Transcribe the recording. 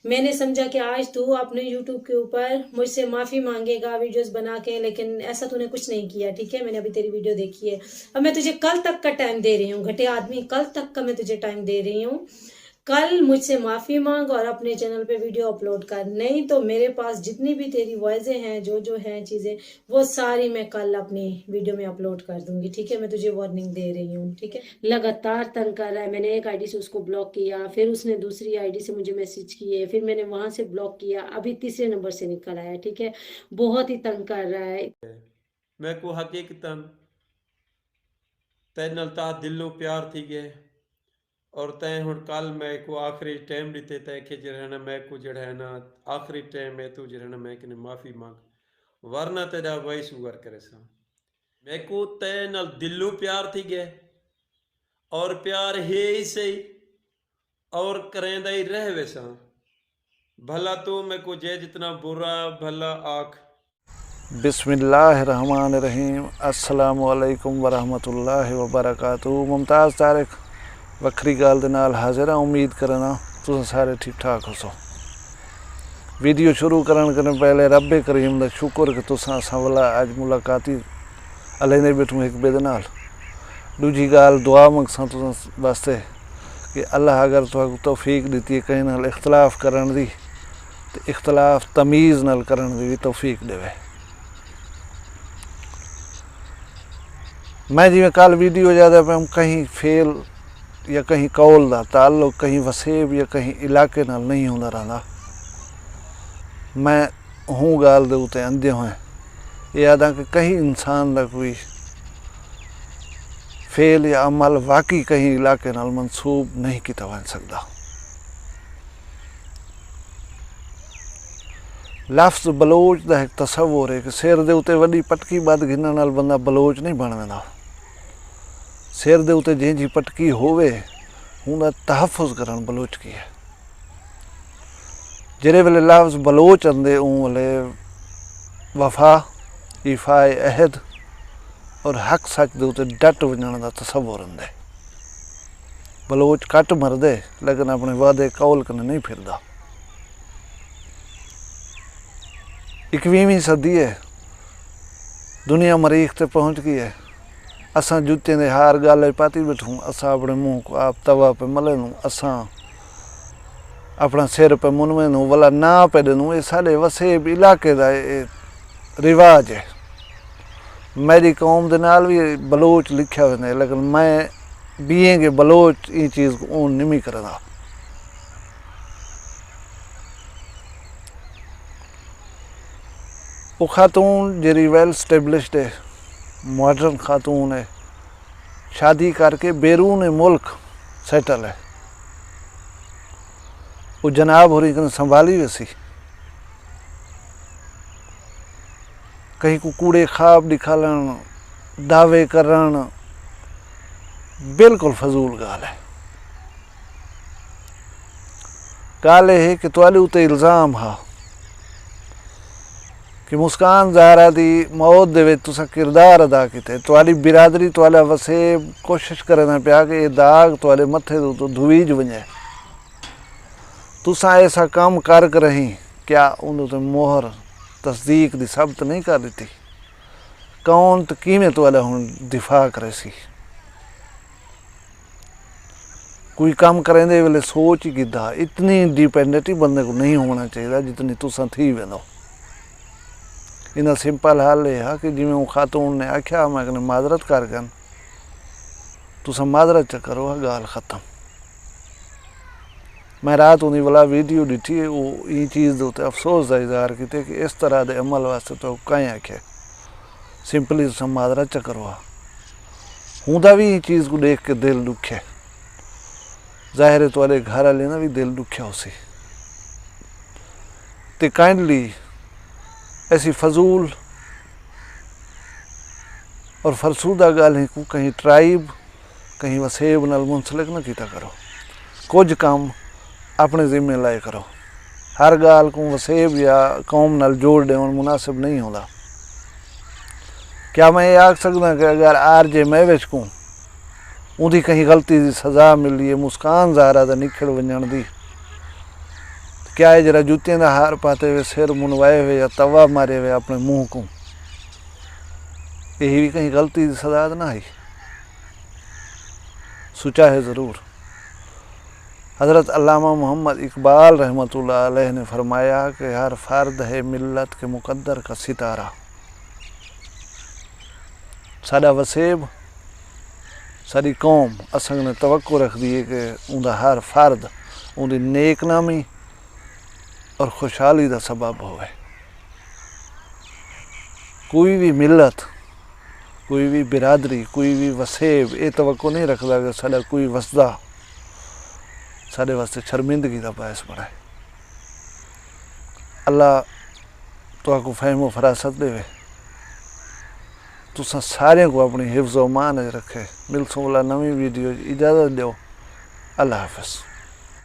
میں نے سمجھا کہ آج تو اپنے یوٹیوب کے اوپر مجھ سے معافی مانگے گا ویڈیوز بنا کے، لیکن ایسا تو نے کچھ نہیں کیا. ٹھیک ہے، میں نے ابھی تیری ویڈیو دیکھی ہے. اب میں تجھے کل تک کا ٹائم دے رہی ہوں، گھٹے آدمی، کل تک کا میں تجھے ٹائم دے رہی ہوں. کل مجھ سے معافی مانگ اور اپنے چینل پہ ویڈیو اپلوڈ کر، نہیں تو میرے پاس جتنی بھی تیری وائسیں ہیں، جو ہیں چیزیں، وہ ساری میں کل اپنی ویڈیو میں اپلوڈ کر دوں گی. ٹھیک ہے، میں تجھے وارننگ دے رہی ہوں. ٹھیک ہے، لگاتار تنگ کر رہا ہے. میں نے ایک آئی ڈی سے اس کو بلاک کیا، پھر اس نے دوسری آئی ڈی سے مجھے میسج کیے، پھر میں نے وہاں سے بلاک کیا، ابھی تیسرے نمبر سے نکل آیا. ٹھیک ہے، بہت ہی تنگ کر رہا ہے. میں کو حقیقتاً تے نال تا دلوں پیار تھی گئے اور تے ہن کل میں کو آخری ٹائم دیتے تے کہ جڑا میں کو جڑا ہے نا آخری ٹائم ہے تو جڑا نا میں کہ معافی مانگ، ورنہ تیرا وائس اوور کرے سا. میں کو تے نال دلوں پیار تھی گئے اور پیار ہے ہی صحیح اور کریں ہی رہ ویسا. بھلا تو میں کو جے جتنا برا بھلا آکھ. بسم اللہ الرحمن الرحیم. السلام علیکم ورحمۃ اللہ وبرکاتہ. ممتاز طارق وکری گال دے نال حاضر ہاں. امید کرنا تم سارے ٹھیک ٹھاک ہو سو. ویڈیو شروع کرنے پہلے رب کریم دا شکر کہ تساں اساں والا اج ملاقاتی علینے بیٹھوں ایک بے نال. دوجی گال دعا منگساں تساں واسطے کہ اللہ اگر تو توفیق دیتی ہے کہیں نال اختلاف کرن دی تو اختلاف تمیز نال کرن دی بھی توفیق دے. میں جی میں کل ویڈیو زیادہ پہ کہیں فیل یا کہیں قول دا تعلق کہیں وسیب یا کہیں علاقے نال نہیں ہوندا رہندا. میں ہوں گال دے اتے اندھے ہوئے یہ آدھا کہ کہیں انسان دا کوئی فیل یا عمل واقعی کہیں علاقے نال منسوب نہیں کیتا بن سکتا. لفظ بلوچ دا ایک تصور ہے کہ سر دے اتے وڈی پٹکی بد گھنن نال بندہ بلوچ نہیں بن ویندا. سر دے اتے جیں جی پٹکی ہووے ہوں دا تحفظ کرن بلوچ کی ہے. جڑے ویلے لفظ بلوچ اندے اون ویلے وفا، ایفاء عہد اور حق سچ دے اتے ڈٹ ونجن دا تصور اندے. بلوچ کٹ مردے لیکن اپنے وعدے قول کنے نہیں پھردا. 21ویں صدی ہے، دنیا مریخ تے پہنچ گئی ہے. اساں جوتے دے ہار گالے پاتی بیٹھوں، اساں اپنے منہ کو آپ توا پہ ملے نوں، اساں اپنا سر پہ منوے نوں والا نا پہ دنوں. یہ سارے وسیب علاقے دا رواج ہے. میری قوم دے نال بھی بلوچ لکھیا ہوئے لیکن میں بیئیں کہ بلوچ یہ چیز کو اون نہیں کرنا. وہ خاتون جیری ویل اسٹیبلشڈ ہے، ماڈرن خاتون ہے، شادی کر کے بیرون ملک سیٹل ہے. وہ جناب ہو رہی کن سنبھالی ویسی کہیں کو کوڑے خواب دکھالن دعوے کرن بالکل فضول گال ہے. گال یہ ہے کہ تواڈے اتے الزام ہا کہ مسکان زہرا دی موت دے وچ تساں کردار ادا کیتے. تواڈی برادری تواڈا وسیب کوشش کرنا پیا کہ یہ داغ تواڈے متھے تو دھویج ونجے. تساں ایسا کام کر رہی کیا انہوں تے مہر تصدیق دی ثبت نہیں کر دیتی؟ کون تو کیویں تواڈا ہن دفاع کرے سی؟ کوئی کام کریں دے ویلے سوچ ہی کیتا. اتنی انڈیپینڈنٹ بندے کو نہیں ہونا چاہیے جتنی تساں تھی ویندو. انہاں سمپل حال یہ ہے کہ جویں وہ خاتون نے آکھیا میں کہنے معذرت کر گن تساں معذرت چ کرو گال ختم. میں رات انہی والا ویڈیو ڈٹھی وہ یہ چیز دے افسوس دا اظہار کیتے کہ اس طرح دے عمل واسطے تو کہیں آکھے سمپلی تساں معذرت چ کرو. ہوندا بھی یہ چیز کو دیکھ کے دل دکھے. ظاہر ہے تواڈے گھر والے نا بھی دل دکھیا ہو سی. تے کائنڈلی ایسی فضول اور فرسودہ گالیں کو کہیں ٹرائب کہیں وسیب نال منسلک نہ کیتا کرو. کچھ کام اپنے ذمہ لائے کرو. ہر گال کو وسیب یا قوم نال جوڑ دیون مناسب نہیں ہوندا. کیا میں یہ آکھ سکدا کہ اگر آر جے میوچ کو ان دی کہیں غلطی دی سزا ملی ہے مسکان زہرا دا نکھڑ ونجن دی کیا ہے جرا جوتیاں دا ہار پاتے ہوئے سر منوائے ہوئے یا توا مارے ہوئے اپنے منہ کو، یہی بھی کہیں غلطی دی صدا نہ آئی؟ سوچا ہے ضرور۔ حضرت علامہ محمد اقبال رحمۃ اللہ علیہ نے فرمایا کہ ہر فرد ہے ملت کے مقدر کا ستارہ۔ ساڈا وسیب ساری قوم اسنگ نے توقع رکھ دی کہ اوندا ہر فرد اون دی نیک نامی اور خوشحالی دا سبب ہوئے۔ کوئی بھی ملت، کوئی بھی برادری، کوئی بھی وسیب یہ توقع نہیں رکھتا کہ ساڈا کوئی وسدا سارے واسطے شرمندگی کا باعث بنائے۔ اللہ تو کو فہم و فراست دے، تساں سارے کو اپنی حفظ و امان رکھے۔ ملسوں والا نویں ویڈیو اجازت دیو۔ اللہ حافظ۔